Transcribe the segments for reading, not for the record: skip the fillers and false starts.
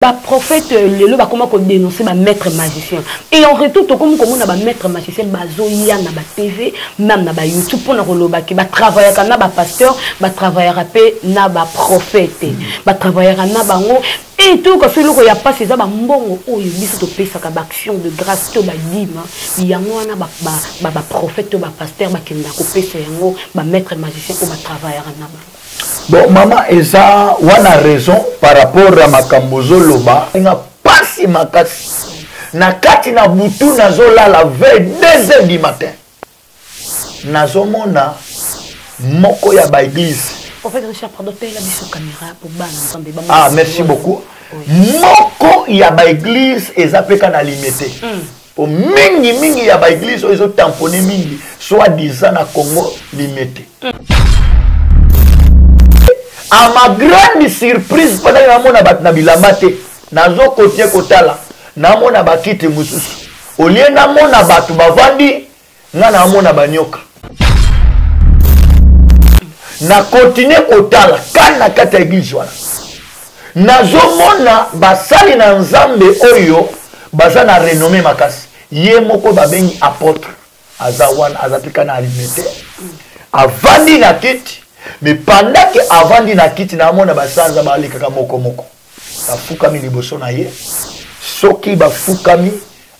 Bah prophète lelo ba comment dénoncer ba maître magicien et en retour to comme on a ba maître magicien bazoya na ba TV même na ba YouTube pour na roloba ki ba travailler na ba pasteur ba travailler rapé na ba prophète ba travailler na bango et tout que fait le ya pas ces ba mbongo oyo biso to pesa ka ba action de grâce to ba dima yango na ba prophète to ba pasteur ba kenda ko pesa yango ba maître magicien ko ba travailler na ba. Bon, maman, eza wana raison par rapport à makambozo loba. Nga pasi makasi. Na kati na butu nazo la veille 2h du matin. Nazo mona moko ya ba église. En fait, Richard, pardon, paye la biso caméra pour bana nzambe. Ah, merci beaucoup. Oui. Moko ya ba église eza peka na limité. Pour mingi ya ba église ozo tamponner mingi soit disant na Congo limité. À ma grande surprise, pendant que je suis bilamba te, nazo kotie kotala, namona bakiti mususu. Olie namona batu bavandi, nga namona banyoka. Na continue kotala, kana kata église wana. Nazo mona basali na nzambe oyo, baza na renommé makasi. Ye moko babengi apôtre, azawan azapika na alimete. Avandi na kiti. Mais pendant que avant dina kiti na mona basanza ba lekaka moko afukami liboso na ye soki bafukami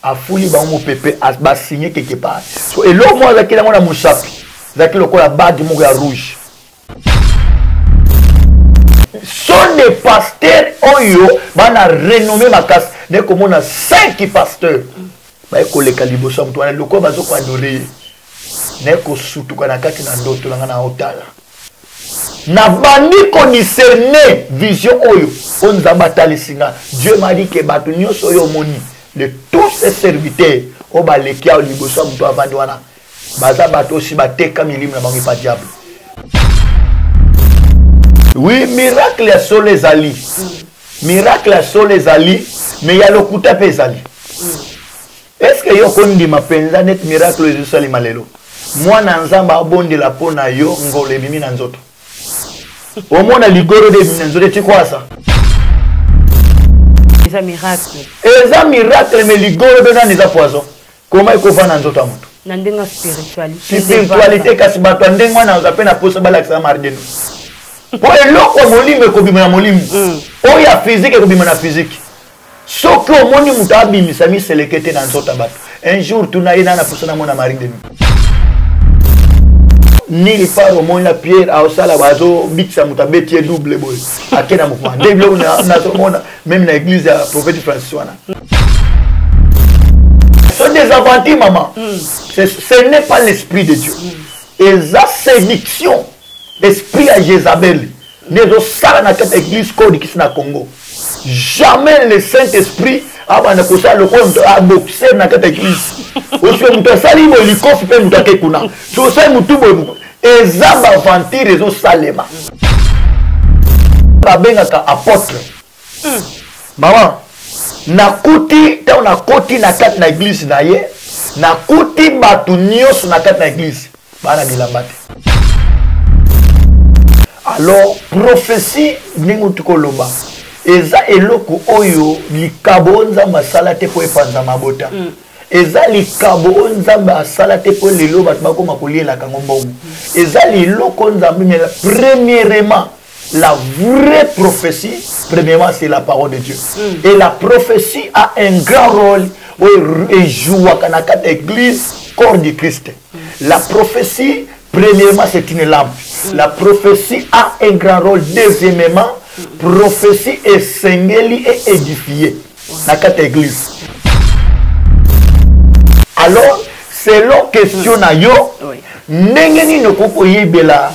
afuli ba mo pepe ba signer quelque part so et l'autre moi zakila mona musapi zakilo ko la badge moko ya rouge son des pasteurs oyo bana renommé makas ne komona 5 pasteurs ba ko leka liboso mtu wana loko bazo ko adorer ne ko sutuka na kati na ndoto na otala. Na bandi ko discerner vision oyo on zabatali singa Dieu m'a dit que batu nyonso oyo moni de tous ses serviteurs o balekia o liboso mtu avandi wana baza batu aussi bateka milimu na bangi pa diable. Oui, miracle ya solo ezali. Miracle ya solo ezali, mais ya lokuta pe ezali. Est-ce que yo kondi mapenza net miracle ezo sali malelo? Mwana nzamba abondela pona yo ngole mimi na nzoto. Omona ligoro de minanzore ti quoi ça? Eza miracle. Eza miracle mais ligoro de na poison. Comment il faut faire dans nzoto amoto? Na ndenga spiritualité. Spiritualité kasi bato ndenga na uzapena posa bala kisa mardeno. Po eloko molimo ko bima na molimo. O ya physique ko bima na physique. Soko omoni mutu abimisa mi selekete na nzoto bato. Un jour tunaina na posa na mona mardeno. Ni les parts au moins la pierre à osala bazo bixa mutabeti double boy akena mouvement double na même dans l'église de prophète Francis wana sont des aventures maman ce n'est pas l'esprit de Dieu et ça séduction esprit à Jézabel ne osala na cette église code qui na Congo jamais le Saint-Esprit abana kosa le compte à boxer na cette église aussi mutu sali bo likofi pe mutu akekuna so sai mutu bo ezaba aventure ezo salema babengaka apôtre maman nakuti ta na koti na kati na église na ye nakuti batu nyonso na kati na église bana bilamba te alors prophétie ndenge tukoloba eza eloko oyo likabo nzamba sala te po epanza mabota eza likabo nzamba asala te po lelo bato bakoma koliela kango mbongo eza liloko nzambe premièrement la vraie prophétie premièrement c'est la parole de Dieu et la prophétie a un grand rôle et joue à la église corps du Christ. La prophétie premièrement c'est une lampe, la prophétie a un grand rôle. Deuxièmement, prophétie est sengeli et édifiée dans cette église. Alors, selon question na yo, n'engeni ne koko yebela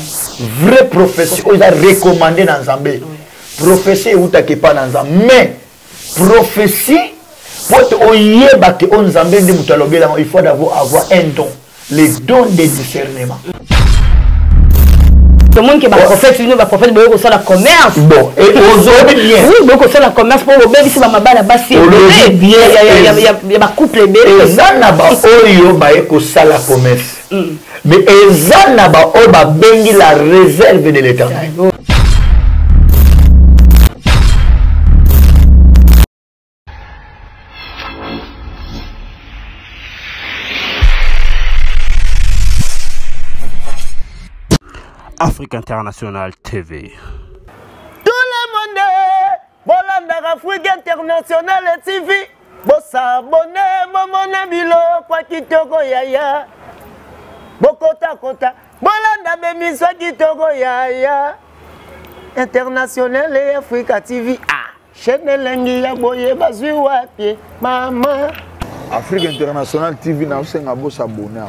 vraie prophétie, on a recommandé dans Zambé. Prophétie ou take pas dans Zambé, mais prophétie, pour oyeba que on Zambé de mutalobela, il faut avoir un don, les dons de discernement. Le monde qui est prophète, il va prophète, il va la commerce. Bon, et aujourd'hui bien. Oui, il va la commerce pour le bébé, si ma balle a bassé. Il y a couple bébé. Et ça n'a pas oyo ba eko sala commerce. Mais ça n'a pas oyo ba bengi la réserve de l'Éternel. Afrique International TV. Tout le monde, Bolanda Afrique International TV. Bossa abonné, momona bilo, kwa kitoko yaya. Bokota kota, Bolanda bemiswa kitoko yaya. International et Africa TV. Ah, chaîne lengi ya boye bazui wapi, mama. Afrique International TV, na usenga bossa abonné.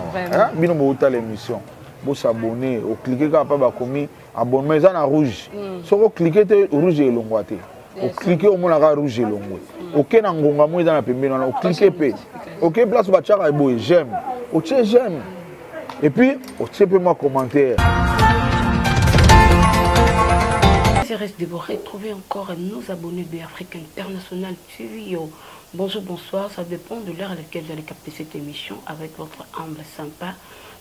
Bino bouta l'émission. Bossa abonné, au cliquer quand pas commis abonnement ça na rouge. So vous cliquez rouge et longwate. Au cliquer au mona rouge et longwate. OK na ngonga mo dans la pembe na au cliquer pe. OK place ba tchaka boy j'aime. O tche j'aime. Et puis o tche peut moi commentaire. Reste de vous retrouver encore nos abonnés de Afrique International TV. Bonjour, bonsoir, ça dépend de l'heure à laquelle vous allez capter cette émission avec votre humble sympa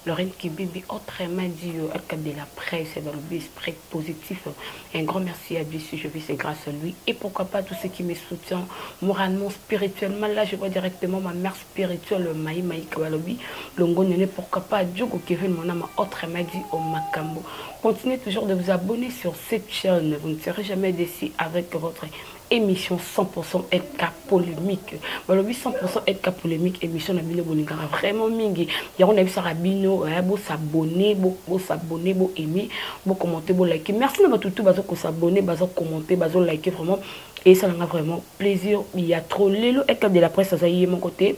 Lorraine Kibibi, autrement dit, à de la presse, dans le esprit positif. Un grand merci à lui si je vis, c'est grâce à lui. Et pourquoi pas tous ceux qui me soutiennent moralement, spirituellement. Là, je vois directement ma mère spirituelle, Maï Kawalobi. Longo Nene, pourquoi pas Djogo Kevin, mon âme, autrement dit, au Makambo. Continuez toujours de vous abonner sur cette chaîne. Vous ne serez jamais déçus avec votre émission 100% LK polémique. Balobi 100% LK polémique, émission Nabino Bonigara vraiment mingi. Y'a on a vu ça Rabino, beau s'abonner, beau s'abonner, beau aimer, beau commenter, beau liker. Merci à tout bazo ko s'abonner, bazo commenter, bazo liker vraiment. Et ça m'a vraiment plaisir. Il y a trop l'élo LK de la presse, ça y est mon côté.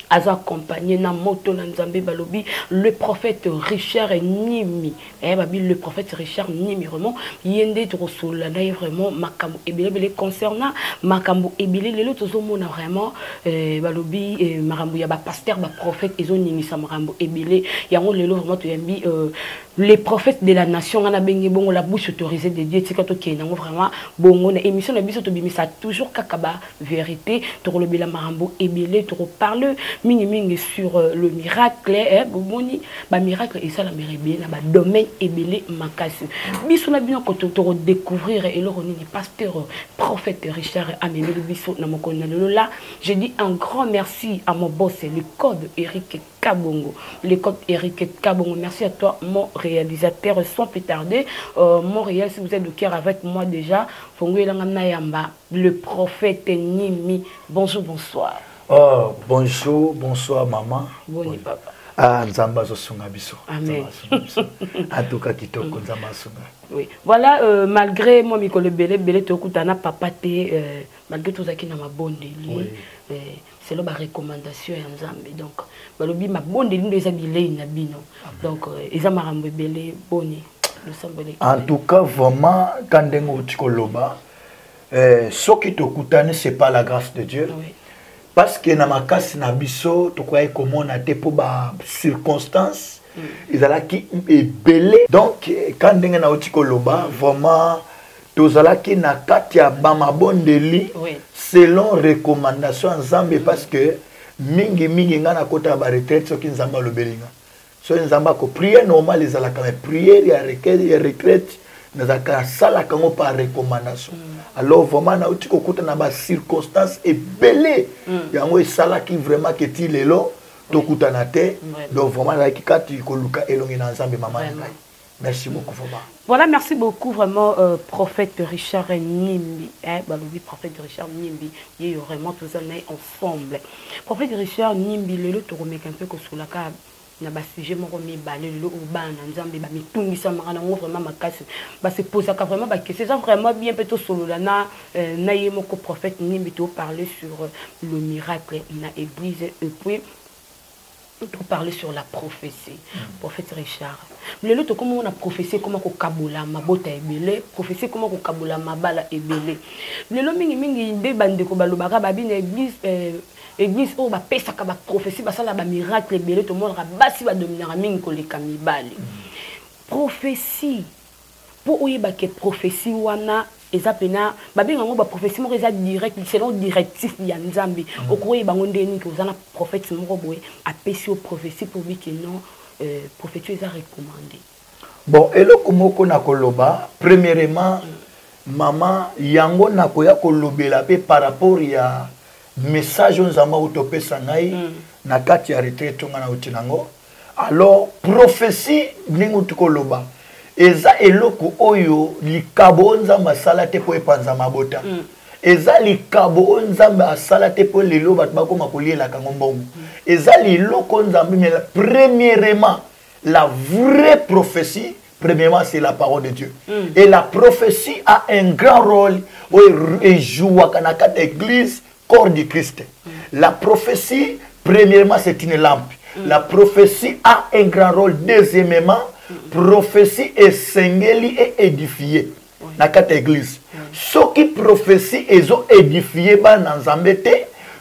Azo accompagné na moto na Nzambe balobi le prophète Richard Nimi babi le prophète Richard Nimi vraiment yende trosola na vraiment makambo ebele concernant makambo ebele lelo tozomona vraiment balobi makambo ya ba pasteur ba prophète ezo nimisa makambo ebele yango lelo vraiment toyambi les prophètes de la nation on a bengi bongo la bouche autorisée de Dieu tika to kena vraiment bongo na émission na biso to bimisa toujours kakaba vérité to lobela makambo ebele to parle mingi sur le miracle boni ba miracle et ça la mérébé na ba domaine ebele makasi biso na bino ko to découvrir et le roni pasteur prophète Richard amene biso na mokona là je dis un grand merci à mon boss le code Eric Kabongo le code Eric Kabongo merci à toi mon réalisateur sans plus tarder Montréal si vous êtes de cœur avec moi déjà Fongo Elanga Yamba le prophète Nimi bonjour bonsoir. Oh, bonjour, bonsoir maman. Boni papa. Ah, Nzamba Zosunga Biso. Amen. En tout cas, Kitoko Nzamba Sunga. Oui. Voilà, malgré moi, Mikole Belé, Tokutana, papa, malgré tout ça qui n'a ma bonne délit, c'est là ma recommandation à Nzambe. Donc, balobi ma bonne délit, les amis, Nabino. Donc, ils ont marambe Belé, Boni. En tout cas, vraiment, quand on dit ce qui Tokutane, c'est pas la grâce de Dieu. Oui. Parce que na makasi na biso to croyait comment on a été pour ba circonstances ils allaient qui est belé donc quand ndenge na otiko loba vraiment tous alla qui na katia ba mabondeli selon recommandation Nzambe parce que mingi ngana kota ba retraite so ki Nzamba lobelinga so Nzamba ko prière normal les alla quand prière ya retraite nazaka sala kango par recommandation alors vraiment na uti kokuta na ba circonstances et belé yango sala qui vraiment que ti lelo to kutana te donc vraiment la kikati ko luka elongi na Nzambe maman merci beaucoup vraiment. Voilà, merci beaucoup vraiment prophète Richard Nimbi balobi prophète Richard Nimbi il y a vraiment tous années ensemble prophète Richard Nimbi lelo to remettre un peu ko sulaka na ba sujet moko mibale le ubana Nzambe ba mitungisa makana ngo vraiment makasi ba se poser vraiment ba question ça vraiment bien peut solo là na ye moko prophète Nimbi to parler sur le miracle na église et puis to parler sur la prophétie prophète Richard le lot comment on a prophétie comment ko kabola mabota ebele prophétie comment ko kabola mabala ebele le lo mingi nde bande ko balobaka ba bi na église où ba pesa ka ba prophétie ba sala ba miracle belé tout le monde rabasi ba dominer mingi ko le kamibale prophétie pour oyeba ke prophétie wana eza pena ba benga ngo ba prophétie mo eza direct selon directif ya Nzambe okoyeba ngo ndeni ko zana prophète mo boye apesi au prophétie pour lui que non prophétie eza recommandé bon eloko moko na koloba premièrement maman yango na koya kolobela pe par rapport ya message Nzamba utopesa ngai na kati ya retraite nga na utinango alors prophétie ningu tukoloba eza eloko oyo likabo nzambe asala te po epanza mabota eza likabo nzambe asala te po lelo bato bakoma kolielaka ngo mbongo eza liloko nzambe mais premièrement la vraie prophétie premièrement c'est la parole de Dieu et la prophétie a un grand rôle et joue à l'église corps du Christ. La prophétie premièrement c'est une lampe. La prophétie a un grand rôle. Deuxièmement, prophétie est sengeli et édifiée dans cette église. Ceux qui prophétie ils ont édifié dans Nzambe te,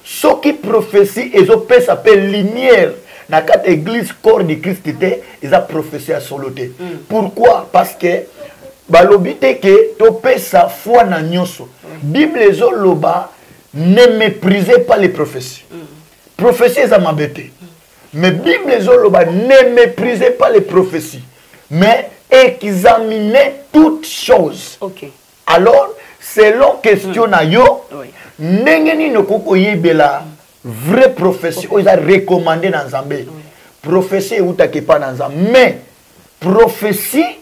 ceux qui prophétie ils ont fait s'appelle lumière dans cette église corps du Christ te, ils ont prophétie à soloté. Pourquoi? Parce que balobite que to pesa foi na nyoso. Bible ezoloba ne méprisez pas les prophéties. Prophétie ça m'embêté. Mais Bible ezoloba ne méprisez pas les prophéties, mais examinez toutes choses. Ok. Alors, selon question na yo, nengeni no koko yebela vraie prophétie, ils a recommandé dans Zambé. Prophétie ou ta kepa dans Zambé, mais prophétie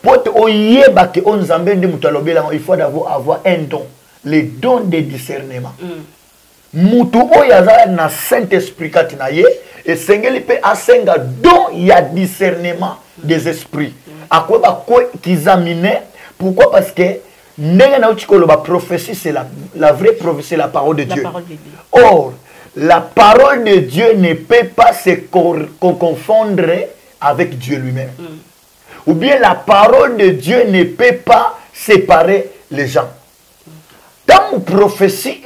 pour te oyeba que on Zambé de mutalobela, il faut avoir un don, le don de discernement. Mutu oyaza na Saint-Esprit katinaye et sengeli pe asenga don ya discernement des esprits. À quoi ba ko kizamine? Pourquoi? Parce que ndenge na utikolo ba prophétie c'est la vraie prophétie, c'est la parole de Dieu. Or, la parole de Dieu ne peut pas se confondre avec Dieu lui-même. Ou bien la parole de Dieu ne peut pas séparer les gens. Dans la prophétie,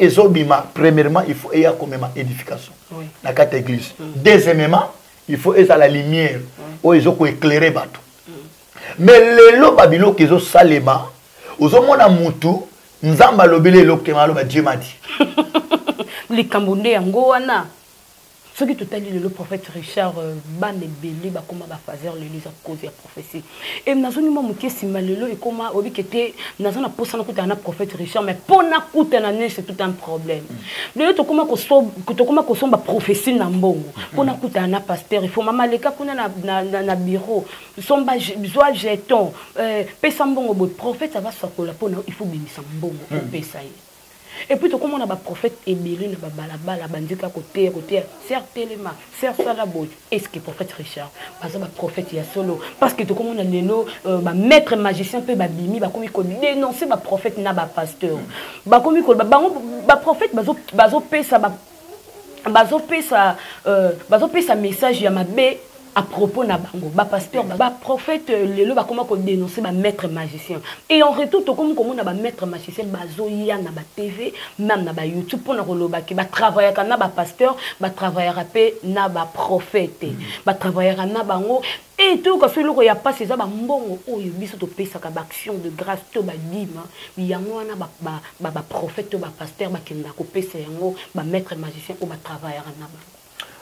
premièrement, il faut y avoir comme édification dans cette église. Deuxièmement, il faut être à la lumière où ils ont éclairé bateau. Mais les lots babilo qui ont salema, aux hommes à moutou, nous avons lobé le Dieu m'a dit. Les Cambodais en Goana. Ce qui tout à dit le prophète Richard ban et belé ba comment ba fazer le lisa cause ya prophétie et nazoni mo muke simalelo et comment obi kete nazona posana kuta na prophète Richard mais pona kuta na ne c'est tout un problème le to comment ko somba prophétie na mbongo pona kuta na pasteur il faut mama leka kuna na bureau somba besoin jeton pesa mbongo bo prophète ça va sokola pona il faut bénir mbongo pour pesa. Et puis, comme on a un prophète ébélé, on a un bala, bandika côté, serre téléma, serre salabot. Est-ce que le prophète Richard, parce que le prophète il y a solo, parce que comme on a le maître magicien, peut bimi, comme il dénoncer le prophète n'a pas pasteur. Comme il le prophète, bazo pesa message ya mabe. À propos na bango, ba pasteur, ba prophète, le ba comment qu'on dénoncer ba maître magicien. Et en retour, comme on a ba maître magicien, ba zoya na ba TV, même na ba YouTube pour na roloba ki ba travailler na ba pasteur, ba travailler rapé na ba prophète, ba travailler na bango. Et tout quand celui qui a passé ça ba mbongo oh biso to pesa ka ba action de grâce to ba dima, yango na ba prophète to ba pasteur ba kenda ko pesa yango ba maître magicien ou ba travailler na bango.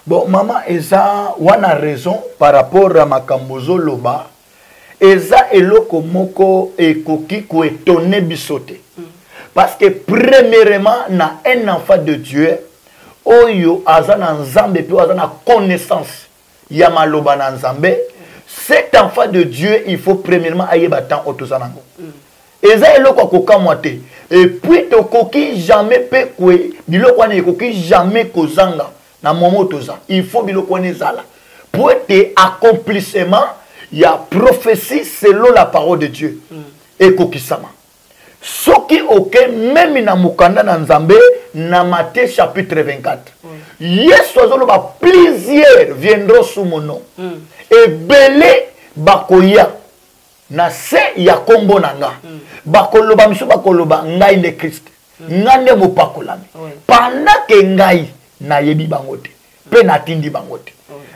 Bon, maman, eza wana raison par rapport à makambozo loba. Eza eloko moko ekoki ko étonner bisote. Parce que premièrement, na un enfant de Dieu, oyo azana nzambe pe azana connaissance ya maloba na nzambe. Cet enfant de Dieu, il faut premièrement ayeba tan otozanango. Eza eloko kokamwate. Et puis to koki jamais pe kwe, biloko wana ekoki jamais kozanga. Il faut que vous pour être accomplissement, il y a prophétie selon la parole de Dieu. Et kokisama. Ce qui aucun même na mukanda na Nzambe na Matthieu chapitre 24. Yes, plusieurs viendront sous mon nom. Et belé bakoya na se ya kombo nanga. Bakoloba misu bakoloba ngai ne Christ. Ngande mopakolami. Pendant que ngai na yebi bangote pe na tindi bangote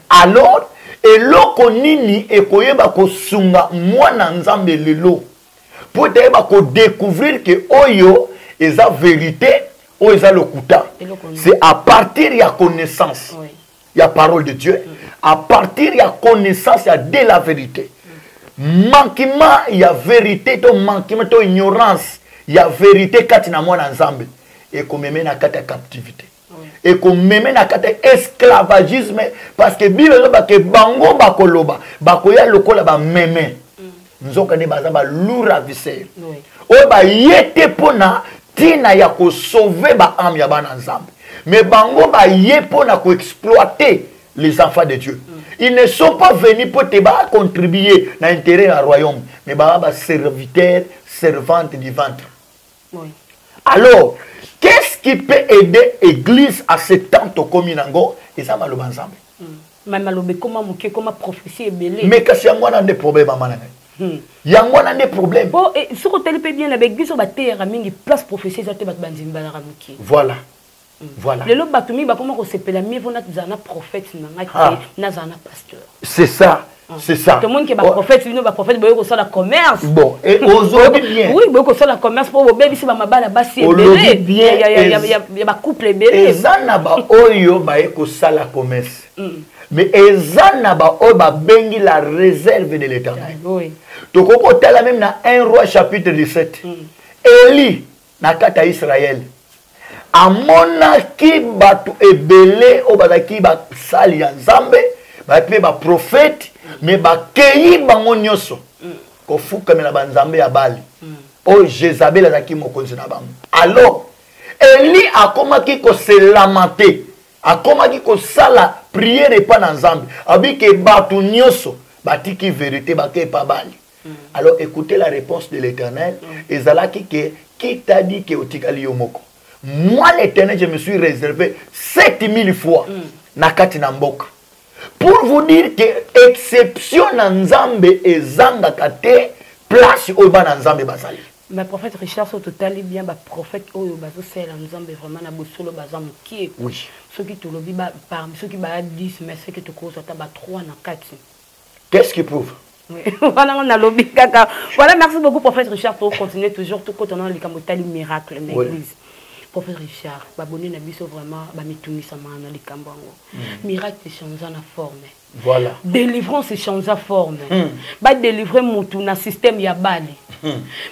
alors eloko nini ekoyeba kosunga mwana nzambe lelo pour te ba ko découvrir que oyo eza vérité oyo eza lokuta c'est à partir ya connaissance ya parole de Dieu à partir ya connaissance ya de la vérité manquement ya vérité to manquement to ignorance ya vérité kati na mwana nzambe et komeme na kati ya captivité et qu'on mène à esclavagisme parce que Bible que bango bakoloba bakoya lokola ba meme nzoka ne baza ba lourd viscère oyo bayete mpona ntina ya kosauve baame ya bana nzambe mais bango baye mpona koexploiter les enfants de Dieu. Ils ne sont pas venus pour te contribuer à l'intérêt du royaume, mais ils sont serviteurs, servantes du ventre. Oui. Alors, qu'est-ce qui peut aider l'Église à s'étendre comme une ango? Et ça, c'est ensemble. Comment prophétie est belée. Mais qu'est-ce qu'il y a des problèmes? Il y a des problèmes. Bon, et si on peut bien avec l'église, on va faire une place prophétie. Voilà. Voilà. Le lot batumi ba comment on s'appelle mieux vous n'êtes un prophète n'a pasteur. C'est ça. C'est ça. Tout le monde qui est prophète, nous ba prophète boyo ko la commerce. Bon, et aujourd'hui bien. Oui, boyo ko la commerce pour bébé si ba mabala basi belé. Bien. Il y a couple belé. Ezana ba oyo ba ko la commerce. Mais ezana ba oyo ba bengi la réserve de l'Éternel. Oui. Donc on t'a même dans 1 roi chapitre 17. Élie na kata Israël. Amonaki batu ebele o bazaki ba sali ya nzambe ba pe ba prophète mais ba keyi bango nyoso ko fuka mena ba nzambe ya Bali o Jezabel azaki mokonzi na bango. Alors Eli akomaki ko se lamenter akomaki ko sala prière pa na nzambe abiki batu nyoso batiki vérité ba ke pa Bali. Alors écoutez la réponse de l'Éternel ezalaki que qui t'a dit que otikali yo moko. Moi, l'Éternel, je me suis réservé 7000 fois Nakati Namboka. Pour vous dire que exception Nzambe et Zanga Kate, place au ban Nzambe Basali. Mais prophète Richard, au total, il bien, prophète Oyo Bazo, c'est Nzambe vraiment na bosolo Bazam qui est. Oui. Ceux qui te lobby, parmi ceux qui bat 10, mais ceux qui te causent, tu as 3 Nakati. Qu'est-ce qui prouve? Oui, voilà, on a lobby caca. Voilà, merci beaucoup, prophète Richard, pour continuer toujours tout quand on a les camotali miracles dans l'église. Prophète Richard, babonné na biso vraiment ba mitumi sama na likambango. Miracle change na forme. Voilà. Délivrance change na forme. Ba délivrer mutu na système ya bali.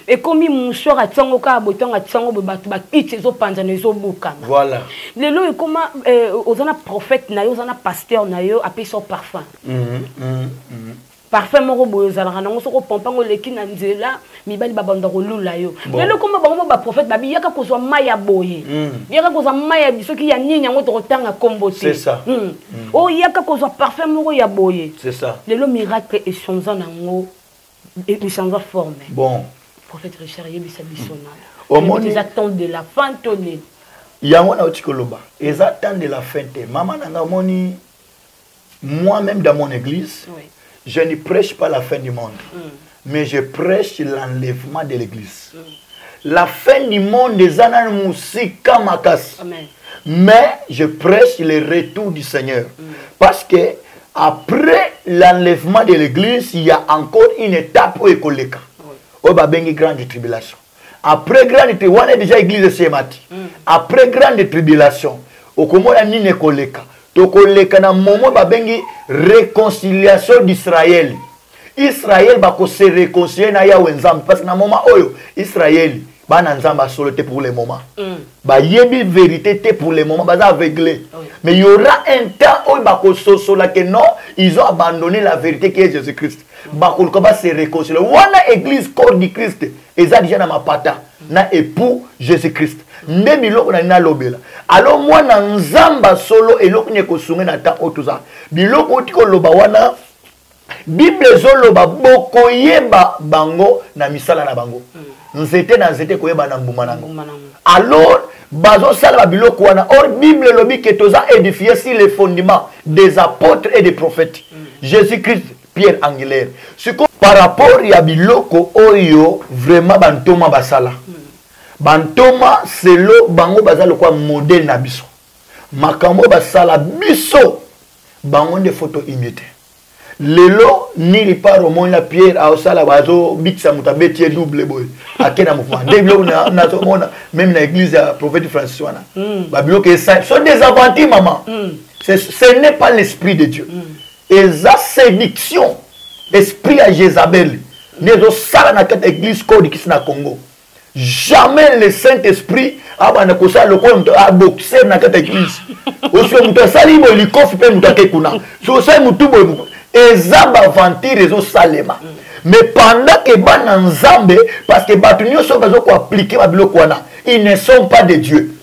Et comme mouchor atango ka botonga atango batu ba kitse zo panzana zo bukana. Voilà. Lelo e comment ozana prophète na yo ozana pasteur na yo apé son parfum. Parfait moko boyo zalaka nango soko pompango leki na nzela mibali babanda kolula yo lelo koma bango ba prophète babi yaka kozwa maya boye yaka kozwa maya biso ki ya nini yango to kotanga kombo te c'est ça oh yaka kozwa parfait moko ya boye c'est ça lelo miracle échange nango échange forme bon prophète Richard yebisa bisona au monde ils attendent de la fin tonné yango na otikoloba ils attendent de la fin te maman nanga moni moi-même dans mon église je ne prêche pas la fin du monde, mais je prêche l'enlèvement de l'église. La fin du monde des Ananmusika Makas. Mais je prêche le retour du Seigneur. Parce que après l'enlèvement de l'église, il y a encore une étape où il y a une grande tribulation. Après grande tribulation, on est déjà l'église de Sémati. Après grande tribulation, au Komo la nine koleka. Tokoleka na moment babengi réconciliation d'Israël. Israël va se réconcilier na Yahweh Nzambe parce que na moment oyo Israël ba na Nzamba solo te pour le moment. Ba yebi vérité te pour le moment ba aveuglé. Mais il y aura un temps où ba ko sosola que non, ils ont abandonné la vérité qui est Jésus-Christ. Ba ko ba se réconcilier. Wana église corps du Christ eza déjà na mapata na époux Jésus-Christ. Même biloko na na lobela. Alors moi na Nzamba solo eloko ne ko sunga na ta otuza. Biloko otiko loba wana Bible zoloba boko yeba bango na misala na bango. Nzete na nzete ko yeba na mbuma nango. Alors bazo sala biloko wana or Bible lobi que toza édifié sur les fondements des apôtres et des prophètes. Jésus-Christ Pierre angulaire. Ce que par rapport ya biloko oyo vraiment bantoma basala. Bantoma selo bango bazalo kwa modèle na biso. Makambo basala biso bango de photo imité. Lelo ni par au monde la Pierre a osala bazo bitsa mutabeti double boy. Akena mouvement. Deblo na mona même na église ya prophète Francis wana. Ba bloqué ça sont des aventures maman. Ce n'est pas l'esprit de Dieu. Et ça séduction esprit à Jézabel. Nezo sala na cette église code qui na Congo. Jamais le Saint-Esprit a banakosa le compte a boxer na cette église. Aussi mutasali bo likof pe mutakekuna. So sai mutubo ezaba aventure ezo salema. mais pendant que bana nzambe parce que bato nyonso bazo ko appliquer ba biloko wana ils ne sont pas de Dieu.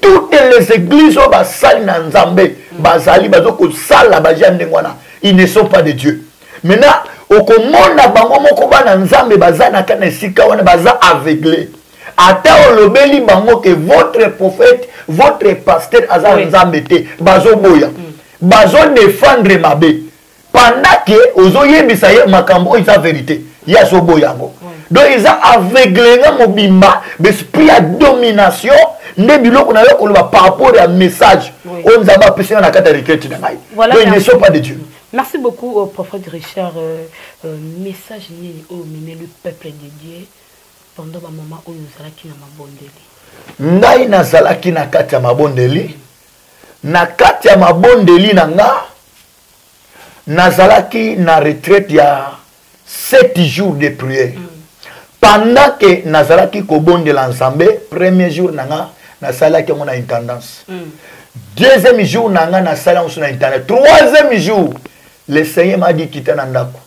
Toutes les églises au basali na nzambe bazali bazo ko sala ba jande ngwana ils ne sont pas de Dieu. Maintenant au komona bango moko bana nzambe bazana kana sika wana baza aveuglé. Ata olobeli bango que votre prophète, votre pasteur aza nzambe te bazo boya. Bazo défendre mabe. Pendant que ozo yebisa ye makambo isa vérité. Ya so boyango. Donc ils ont aveuglé mobimba l'esprit à domination ne biloko na yo koloba par rapport à message on nous a passé na kata requête na ngai. Donc ils ne sont pas de Dieu. Merci beaucoup au prophète Richard message ni au mimé le peuple de Dieu pendant un moment où nous allaki na mabondeli. Ngai nazalaki na kati ya mabondeli na kati ya mabondeli na nga nazalaki na retraite ya 7 jours de prière. Pendant que nazalaki kobondela nzambe premier jour nanga nasalaki ngona intendance. Deuxième jour nanga nasala ngona intendance. Troisième jour le Seigneur m'a dit quitter ndako.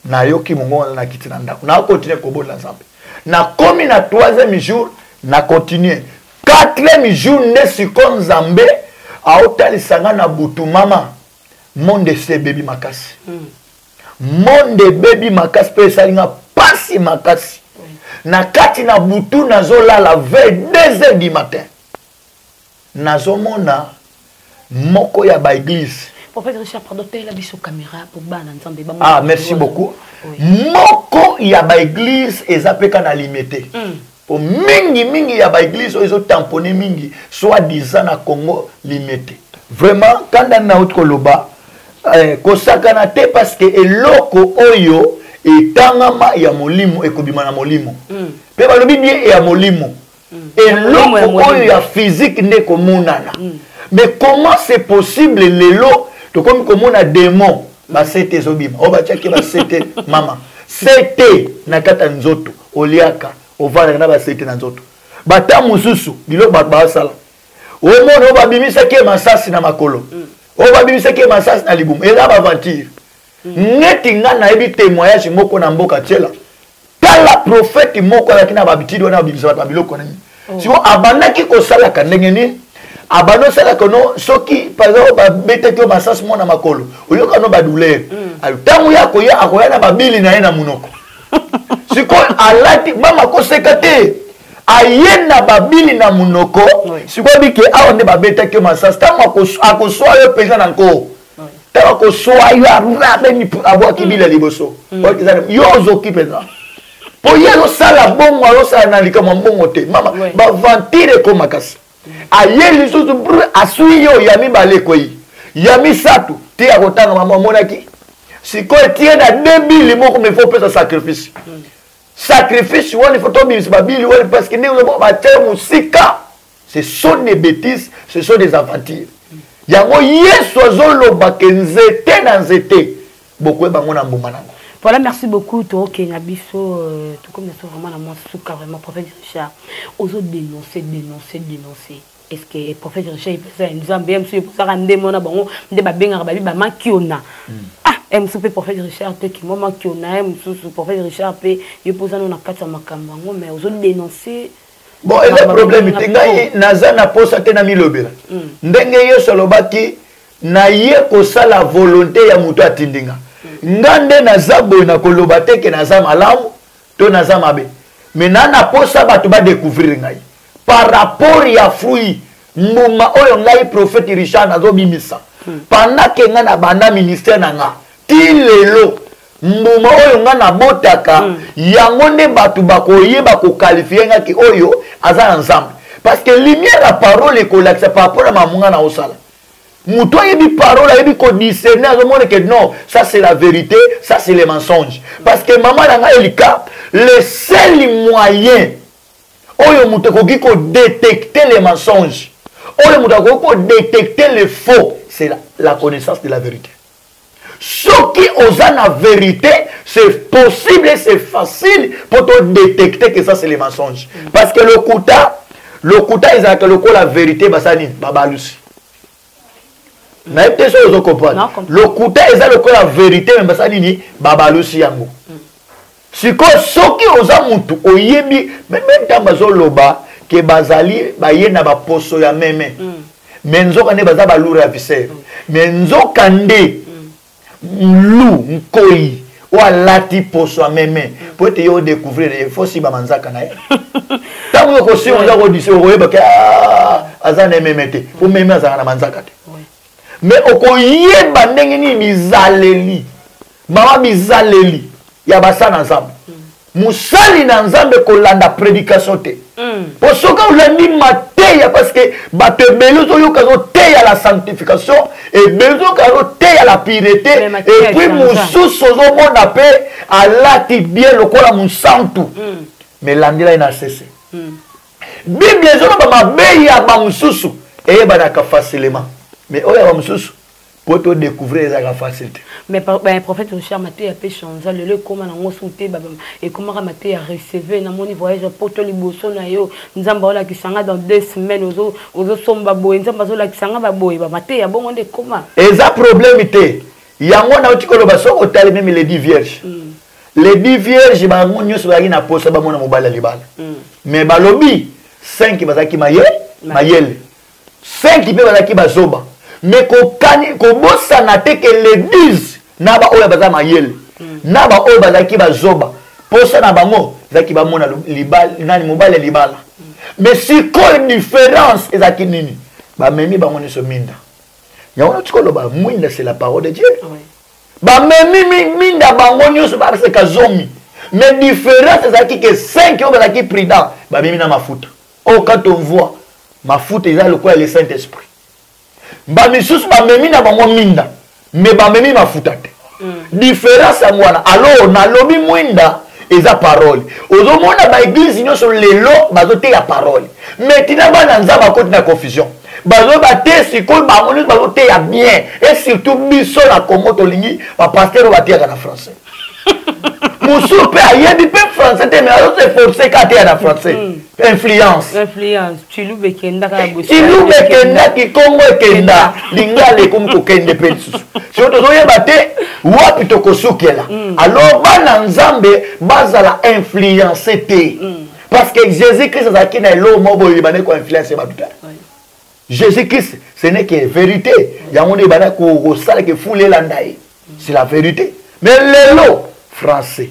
Na yoki mungo na quitter ndako. Na continuer kobondela nzambe. Na komi na troisième jour na continuer. Quatrième jour ne sikon nzambe aotali sanga na butu mama monde se baby makasi. Monde baby makasi pe salinga pasi makasi. Na kati na butu nazola la veille 2h du matin. Nazomona moko ya ba église. Prophète Richard, pardon, tu as la caméra pour bana nzambe. Ah, merci beaucoup. Moko ya ba église ezapeka na limité. Pour mingi ya ba église ils ont tamponné mingi soit disant na Congo limité. Vraiment quand na autre kosakana te parce que eloko oyo etangama ya molimo ekobima na molimo pe balobi bien ya molimo eloko oyo ya physique nde komonana mais comment c'est possible lelo to comme komona démon ba sete zobima o ba tiaki ba sete mama sete na kata nzoto oliaka ovana na ba sete na nzoto bata mususu bilo ba sala o mona o ba bimisa ke masasi na makolo o ba bimisa ke masasi na libumu eza ba aventure ngeti nga na ebi témoignage moko na mboka tshela tala prophète moko ya kina ba bitidi wana bimisa ba biloko nani siko abandaki ko sala ka ndenge ni abano sala kono soki par exemple ba beteki o masasi mona makolo oyoka no ba douleur tangu yako ya akoya na babili na ye na munoko siko alati mama ko sekate ayena babili na munoko siko bike awa nde babetaki o masasi tangu akoswa yo pesa na nko tangu akoswa yo arura beni abo akibila liboso yo ozoki pesa po ye sala bongo sala na likama mbongo te mama ba ventire ko makasi ayeli susu asui yo yami balekoi yami satu te akotanga mama monaki siko etie na 2000 moko me faut pesa sacrifice sacrifice woni faut to bimisa babili woni parce que ndenge ba terme sika ce sont des bêtises ce sont des aventures yango yesu azoloba ke nzete na nzete bokwe bango na mbuma nango. Voilà, merci beaucoup. Toi, Kenya Bisso, tout comme ça, vraiment, la moi, souka, vraiment, prophète Richard, aux autres dénoncer. Est-ce que le prophète Richard, il peut faire une zambe, il peut faire un démon, bon, des babins, babi, baman, qui on a. Ah, M. Soupé, prophète Richard, qui moment qui on a, M. Soupé, prophète Richard, il pose un quatre à ma caméra, mais aux autres dénoncer. Bon, et le problème, c'est que Naza n'a pas sa tête à milobé. Ndenge yo solobaki, na ye kosa la volonté ya muto atindinga. Ngande naza boy na koloba te ke naza malamu to naza mabe mais nana posa bato ba découvrir ngai par rapport ya fruit mbuma oyo ngai prophète Richard nazo bimisa pendant que ngana banda ministère nanga ti lelo mbuma oyo ngana botaka yango nde bato bakoyeba ko qualifier ngaki oyo aza ensemble parce que lumière la parole et kolakisa par rapport à mamunga na osala. Mouton yebi parole yebi ko discerner azomone que non, ça c'est la vérité, ça c'est les mensonges. Parce que maman nanga elika, le seul moyen oyo mouton ko détecter les mensonges, oyo mouton ko détecter les faux, c'est la connaissance de la vérité. Ce qui osa la vérité, c'est possible et c'est facile pour te détecter que ça c'est les mensonges. Parce que le kuta ils ont que la vérité basani babalusi. Le kuta est la vérité, mais ça dit babalusi yango. sikoyo soki oza mutu oyebi même ntango bazoloba ke bazali baye na baposo ya meme mais nzoka nde baza balure ya visere mais nzoka nde lu nkoi oyo alati poso ya meme po ete yo odécouvrir fo si bamanzaka na ye ntango yokosi oza kodise okoyeba ke aza na ememe te po meme azalaka na manzaka te mais okoyeba ndenge nini bizaleli mama bizaleli ya basala nzambe musali na nzambe kolanda prédication te po soki olandi mateya parce que bato ebele ozoyoka zoteya la sanctification ebele ozoyoka zoteya la pureté et puis mosusu ozomona mpe alati bien lokola mosantu mais landela ye na sese bible ezoloba mabe ya bamosusu eyebanaka facilement mais oyo ya bamosusu po to découvrir ezalaka facile te mais prophète Richard Maté a fait changer le comment on sauté et comment Maté a recevé na mon voyage pour to liboso na yo nzamba ola kisanga dans 2 semaines ozo somba boy nzamba ola kisanga ba boy ba Maté ya bongo nde comment eza problème te yango na otikolo ba soko tali même les 10 vierges les 10 vierges ba ngonyo so na posa ba mona mobala libala mais balobi 5 bazaki mayele 5 pe bazaki bazoba mais ko bossa na te que les 10 na ba oya baza mayele na ba oya bazaki bazoba posa na bango zaki ba mona libala nani mobala libala mais si ko différence ezaki nini ba memi bango ni so minda yango tikolo ba mwinda c'est la parole de Dieu ba memi minda bango nyoso ba se kazomi mais différence ezaki que 5 oya bazaki prudent ba memi na mafuta oh quand on voit mafuta eza le quoi le Saint-Esprit ba misusu ba memi na bango minda mais ba memi mafuta te différence ngwana alors na lobi mwinda eza parole ozomona ba église nyonso lelo bazote ya parole mais tina bana nzamba koti na confusion bazo bate sikoyo bango nyonso bazote ya bien et surtout biso na Congo tolingi ba pasteur batiaka na français musu pe ayebi pe français te mais azo se forcer kate na français influence Chilube kenda ka bosi Chilube kenda ki Congo kenda lingale comme ko kende pe susu surtout zoyeba te wapi to kosukela alors bana nzambe bazala influencer te parce que Jésus-Christ azaki na lo mobo yibane ko influencer batuta Jésus-Christ ce n'est que vérité yango ne bana ko sala ke foule landai c'est la vérité mais lelo français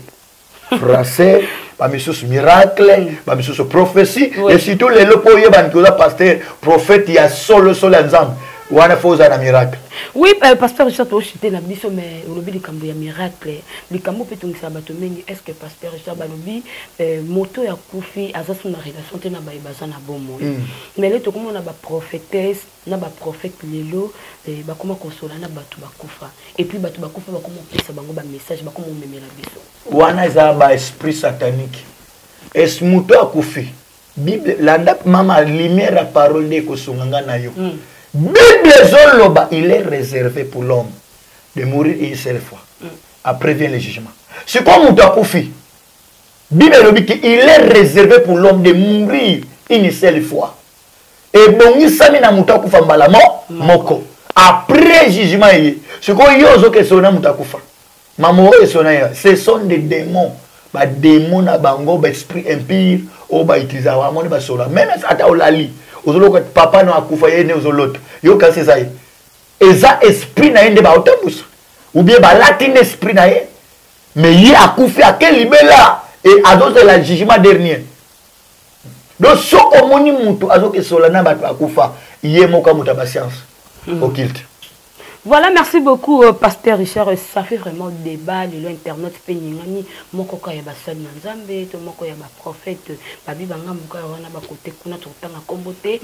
ba misus miracle ba misus prophétie et surtout les lopoye ban ko pasteur prophète ya solo nzambe wana foza na miracle oui pasteur Richard to chité na biso mais olobi likambo ya miracle likambo pe tungisa bato mengi est-ce que pasteur Richard balobi moto ya kufi azasu na relation te na ba ibaza na bomo mais le to comme on a ba prophétesse na ba prophète lelo ba koma konsola na bato bakufa et puis bato bakufa ba koma pesa bango ba message ba koma memela biso wana za ba esprit satanique es moto akufi bible landa mama lumière la parole de kosunganga na yo bible zoloba il est réservé pour l'homme de mourir une seule fois après vient le jugement c'est comme moto akufi bible lobi que il est réservé pour l'homme de mourir une seule fois et bongi sami na moto akufa mbala moko après jugement yi c'est quoi yo zo que sona moto akufa mamo et sona ce sont des démons ba démon na bango ba esprit impur o ba utiliser wa moni ba sola même ata olali ozoloka papa no akufa yene ozoloto yo kasi sai eza esprit na ende ba otambusa ou bien ba latin esprit na ye mais yi akufa quel libela et ados de la jugement dernier donc soko moni mutu azoke sola na ba akufa yé moka muta ba science occulte. Voilà, merci beaucoup, pasteur Richard. Ça fait vraiment débat. L'internet fait n'ingani. Moko ka yaba sali nanzambe, to moko yaba prophète. Babi banga moko wana ba côté kuna to tanga kombote.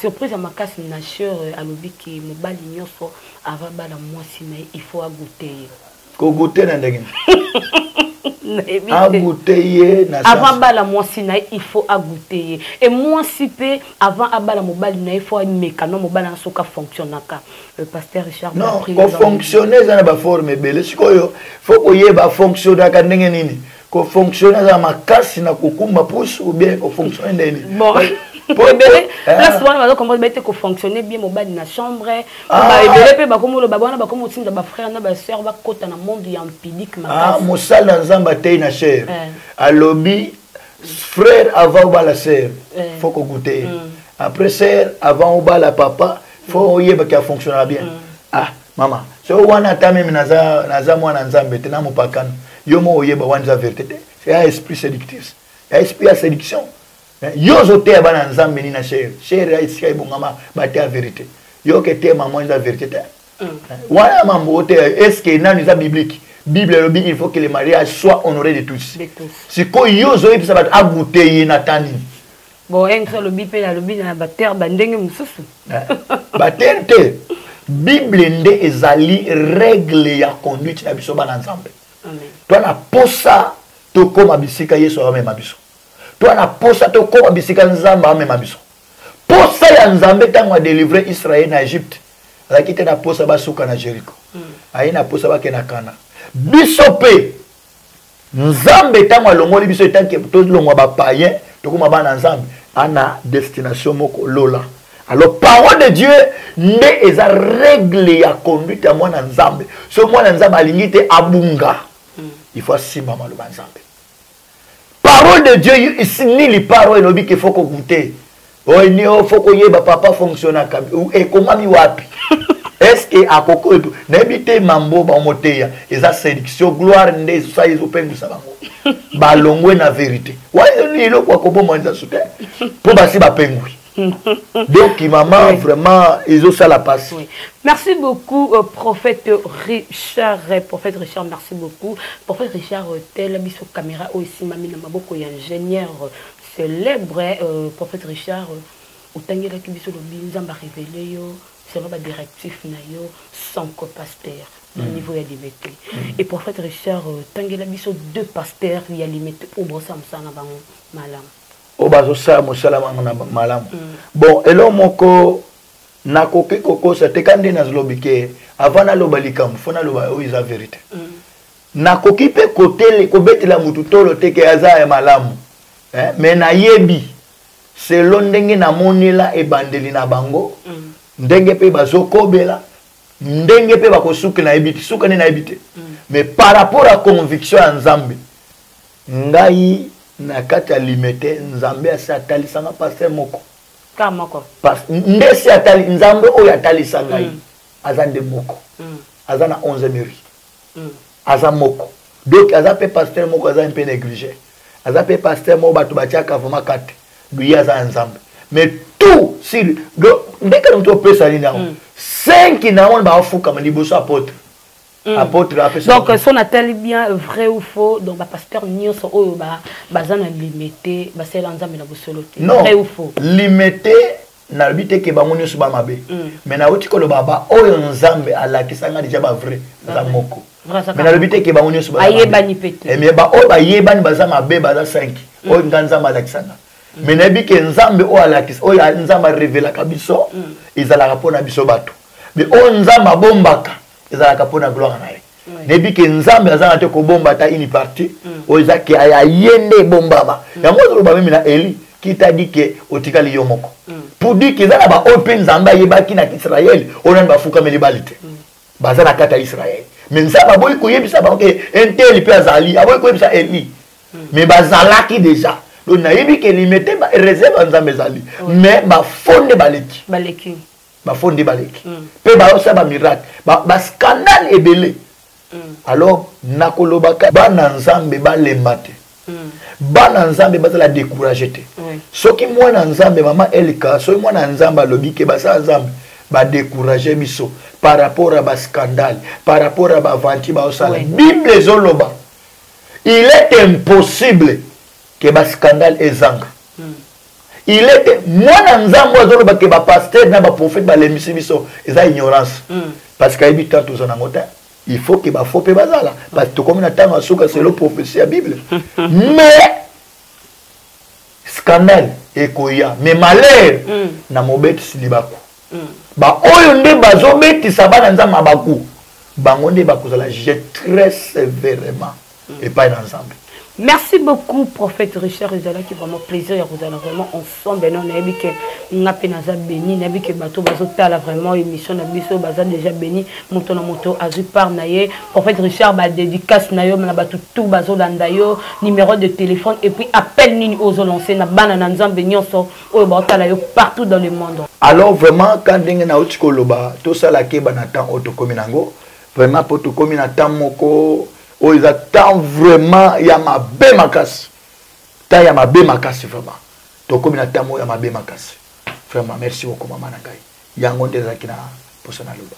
Surprise à ma casse nasheur à l'obiki mobali nyoso avant bala mwasi na il faut goûter. Ko goûter na ndenge. Goûter na avant bala mwasi na il faut goûter. Et moi si pe avant abala mobali na il faut un mécanisme mobali na soka fonctionnaka. Pasteur Richard non ko fonctionner ça na ba forme belle sikoyo faut ko yeba fonctionner ka ndenge nini ko fonctionner za makasi na kukumba pusu ou bien ko fonctionner ndeni bon place wana bazo comprendre bete ko fonctionner bien mobali na chambre ba ebele pe ba komo lo ba bana ba komo tinda ba frère na ba sœur ba kota na monde ya empirique makasi mosala nzamba te na cher alobi frère avant ba la sœur faut ko goûter après sœur avant ba la papa faut yeba ki a fonctionner bien maman so wana ta même naza mwana nzambe te na mopakano yo mo oyeba wanza vérité c'est un esprit séductif esprit à séduction yo zote ya bana nzambe ni na cher ya isi ya ibongama bate ya vérité yo ke te maman la vérité wana mambo te est-ce que nani za biblique Bible lobi il faut que le mariage soit honoré de tous si ko yo zo ipisa bat agouté yina tani bon en lobi pe la lobi na bater bandenge mususu bater te Bible nde ezali règle ya conduite ya biso bana nzambe toi na posa to koma bisika yeso wa mema biso toi na posa to koma bisika nzamba wa mema biso posa ya nzambe tango a délivrer Israël na Égypte la kite na posa basuka na Jéricho ayi na posa bake na Kana biso pe nzambe tango alongoli biso tanke to longwa ba païen to koma bana nzambe ana destination moko lola. Alors, parole de Dieu, n'est eza règle ya conduite à moi nzambe. Ce moi nzambe alingite abunga. Il faut simba maloba nzambe. Parole de Dieu, ici ni les paroles lobi qu'il faut qu'on goûte. Oh ni faut qu'on yeba papa fonctionne comme et comment mi wapi. Est-ce que à koko n'habite mambo ba moteya eza séduction gloire nde ça ils open ça bango. Balongwe na vérité. Wa ni lo kwa kobo mwanza soute. Pour basi ba pengui. Donc, maman, vraiment, ils ont ça la passe. Oui. Merci beaucoup, prophète Richard. Prophète Richard, merci beaucoup. Prophète Richard, tel biso caméra aussi, mamie Namaboko, ingénieur célèbre. Prophète Richard, autant que la biso le binzamba révélé yo, c'est pas directif na yo, sans copasteur. Au niveau ya limité. Et prophète Richard, tant que la biso deux pasteurs, il y a limité. Au brossam ça na bango malam. Obazosa mosala na malamu bon elo moko nakoki koko c'était quand na zlobike avant na lobalikam fona loba o isa vérité nakoki pe côté ko betela mutu tolo teke aza ya malamu mais na yebi selon ndenge na monela e bandeli na bango ndenge pe bazokobela ndenge pe bakosuka na ebiti suka ne na ebite mais par rapport à conviction en Nzambe ngai na kati limité nzambe asatali sanga pasteur moko kama ko ndesi atali nzambe oyo atali sanga azande moko azana 11 mairie aza moko donc aza pe pasteur moko aza un peu négligé aza pe pasteur moko batu batiaka vraiment kate lui aza nzambe mais tout si dès que nous pesa lina 5 na on ba fuka maliboso apôtre apôtre donc son atali bien vrai ou faux donc ba pasteur nyonso oyo ba zana limité ba sela nzambe na bosolo te vrai ou faux limité na bité ke ba nyonso ba mabe mais na oti ko lo baba oyo nzambe alakisanga déjà ba vrai za moko mais na bité ke ba nyonso ba ayebani pete mais ba o ba yebani ba za mabe ba za 5 oyo nzambe alakisanga mais na bité nzambe o alakis oyo nzambe révéla kabiso izala rapona biso bato mais o nzambe bombaka ezalaka pona gloire na ye nebi ke nzambe azana te ko bomba ta ini partie o ezaki aya yende bombama yango zoloba mimi na Eli qui t'a dit que otikali yo moko pour dire que ezala ba open nzambe yebaki na Israël ona ba fuka meli balite bazana kata Israël mais nzambe boy ko yebisa ba ke entel pe azali aboy ko yebisa Eli mais bazalaki déjà donc na yebi ke limité ba réserve nzambe zali mais ba fonde baleki ba fondi baleki pe ba osa ba miracle ba scandale ebele alors nakolobaka bana nzambe ba lembate bana nzambe ba la décourager te soki mwana nzambe mama Elika soki mwana nzambe lobike ba sa nzambe ba décourager biso par rapport à ba scandale par rapport à ba vanti ba osala Bible zoloba il est impossible que ba scandale ezanga il était moi nzambo azoloba ke ba pasteur na ba prophète ba lemisi biso eza ignorance parce que habite tant aux anangota il faut que ba faux pe bazala parce que comme na tango asuka c'est le prophétie la Bible mais scandale ekoya mais malheur na mobeti silibako ba oyo nde bazobeti sabana nzamba baku bango nde bakozala j'ai très sévèrement et pas dans ensemble Merci beaucoup, prophète Richard Ezala, qui vraiment plaisir, il y a vraiment ensemble. Non, on a vu que n'a pas béni, on a vu que bateau bazota là vraiment émission na biso baza déjà béni, moto na moto azu par naie, prophète Richard ba dédicace na yo na bato tout bazo landayo, numéro de téléphone et puis appel nini ozo lancer na bana na nzambe nyonso o baota la yo partout dans le monde. Alors vraiment quand ndenge na otiko loba to sala ke bana temps auto kominango, vraiment pour to komina temps moko oh, ils attendent vraiment, il y a ma belle macasse. Il y a ma belle macasse vraiment. Donc, comme il y a ma belle macasse. Vraiment, merci beaucoup, maman Nakai. Il y a un monde qui na pour son alouba.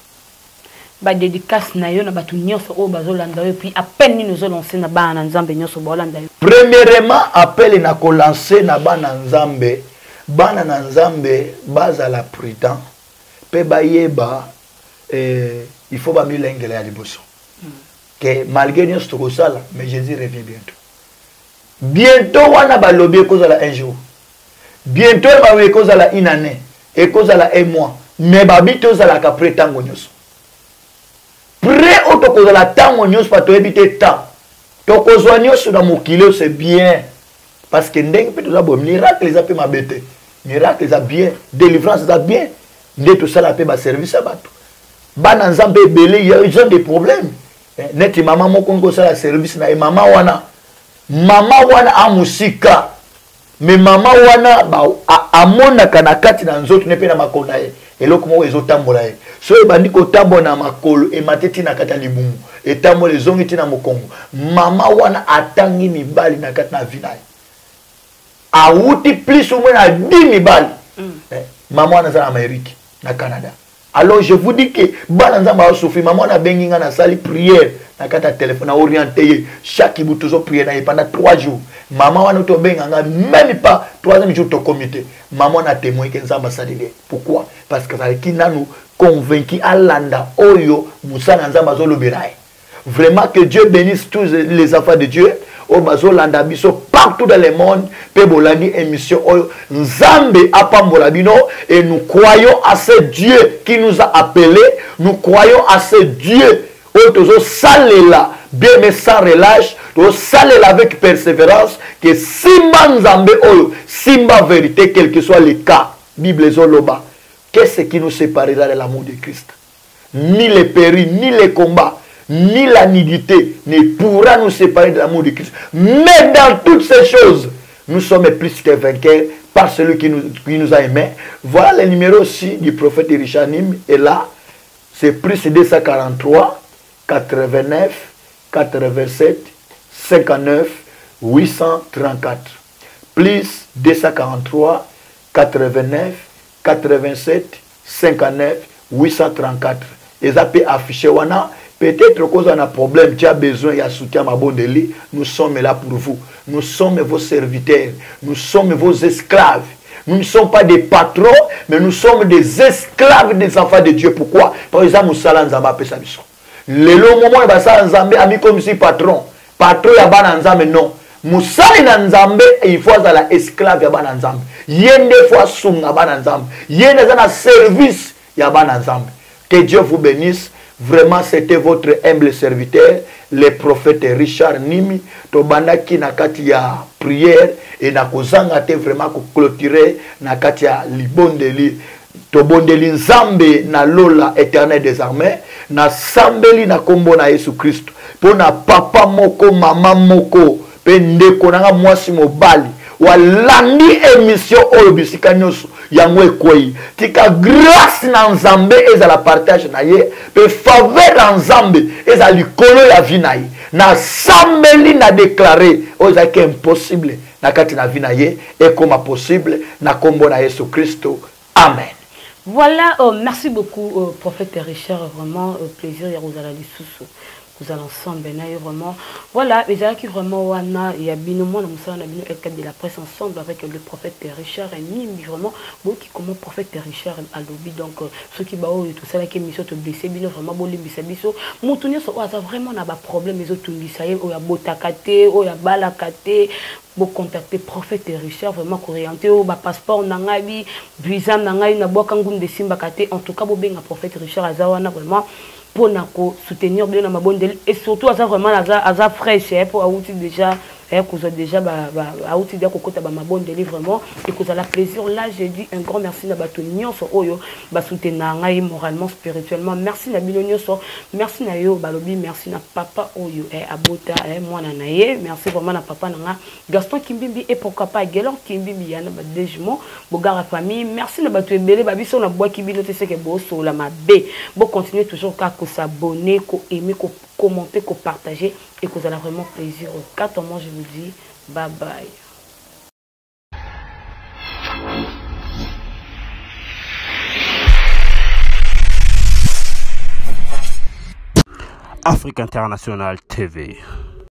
Ba dédicace na yo na batu nyonso o bazolanda yo puis appel ni nous lancer na ba na nzambe nyonso bolanda yo. Premièrement, appel na ko lancer na ba na nzambe. Bana na nzambe baza la prudent. Pe ba yeba il faut ba milengele ya liboso. Que malgré nous tout ça là, mais Jésus revient bientôt. Bientôt on a balobé cause la un jour. Bientôt on va cause la une année et cause la un mois. Mais babito ça la qu'après tango nyos. Près auto cause la tango nyos pas to éviter temps. To cause nyos dans mon kilo c'est bien parce que ndeng peut tout ça bon miracle les a peut m'abêter. Miracle les a bien, délivrance les a bien. Ndé tout ça la peut ba service à bato. Bana nzambe belé ils ont des problèmes. Neti mama moko ngo sala service na mama wana a musika mais mama wana ba amona kana kati na nzoto ne pe na makonda ye eloko mo ezotambola ye so ebandi ko tambola na makolo e mateti na kati ya libumu e tambola ezongi tina mokongo mama wana atangi mibali na kati na vina ye awuti plus ou moins na 10 mibali mama wana za Amérique na Canada. Alors je vous dis que Bananzamba a souffert, maman a benginga na sali prière, na kata téléphone a orienté chaque bout toujours prière pendant 3 jours. Maman a notre benginga même pas 3e jour to comité. Maman a témoin que Nzamba salile. Pourquoi? Parce que ça qui n'a nous convaincu à landa oyo Moussa Nzamba zolo beraye. Vraiment que Dieu bénisse tous les enfants de Dieu. Au bazolanda biso partout dans le monde pe bolandi émission Nzambe apambolabino et nous croyons à ce Dieu qui nous a appelés, nous croyons à ce Dieu otozo salela bien mais sans relâche, to salela avec persévérance que simba Nzambe oyo simba vérité quel que soit le cas Bible zoloba qu'est-ce qui nous séparera de l'amour de Christ? Ni les périls ni les combats ni la nudité ne pourra nous séparer de l'amour de Christ. Mais dans toutes ces choses, nous sommes plus que vainqueurs par celui qui nous a aimés. Voilà le numéro aussi du prophète Richard Nim. Et là, c'est plus 243, 89, 87, 59, 834. Plus 243, 89, 87, 59, 834. Et ça peut afficher wana. Peut-être qu'on a un problème, tu as besoin de soutien à Bondeli. Nous sommes là pour vous. Nous sommes vos serviteurs. Nous sommes vos esclaves. Nous ne sommes pas des patrons, mais nous sommes des esclaves des enfants de Dieu. Pourquoi? Par exemple, nous sommes Nzamba Pesabiso. Le moment où nous Nzambe a mis comme si patron. Patron ya Nzambe non. Musali na Nzambe il faut la esclave ya bana Nzambe. Yende fois sunga bana Nzambe. Yende za na service ya bana Nzambe. Que Dieu vous bénisse. Vraiment, c'était votre humble serviteur, le prophète Richard Nimi. Tobanda ki na kati ya prière et na kozanga te vraiment ko clôturer na kati ya libondeli. Tobondeli Nzambe na lola éternel des armées. Na sambeli na kombo na Yesu Christ. Pona papa moko, mama moko, pe ndeko nanga mwasi mobali. Walandi émission oyo bisika nyonso yango ekwei tika grâce na Nzambe eza la partage na ye pe faveur na Nzambe eza likolo ya vie na ye na sambeli na déclarer oza ke impossible na kati na vie na ye ekoma possible na kombo na Yesu Kristo. Amen. Voilà, merci beaucoup prophète Richard, vraiment plaisir ya vous allez sous vous allez ensemble vraiment voilà les gens qui vraiment wana il y a bien moi nous de la presse ensemble avec le prophète Richard et Nimi vraiment bon qui comment prophète Richard à lobby donc ceux qui bao et tout ça là qui mission te blesser bien vraiment bon limbisa biso moutonner ça vraiment na ba problème les autres limbisa o ya botakate o ya balakate bon contacter prophète Richard vraiment orienté au ba passeport nangabi visa nangai na boka ngum de simba kate en tout cas bo benga prophète Richard azawana vraiment pour soutenir bien ma bonne et surtout à ça vraiment à ça fraîche pour outil déjà Vous avez déjà outil de kokota ba mabonde vraiment et que vous avez plaisir là j'ai dit un grand merci na bato nyonso oyo ba soutenir ngai moralement spirituellement merci na bino nyonso merci na yo balobi merci na papa oyo abota mwana na ye merci vraiment na papa na Gaston Kimbimbi et pourquoi pas Gelor Kimbimbi yana ba déjement bogara famille merci na bato ebele ba biso na bois kibino te seke bo so la mabe bo continuer toujours ka ko s'abonner ko aimer ko commenter ko partager et que vous allez vraiment plaisir au 4 mois je vous dis bye bye. Afrique Internationale TV.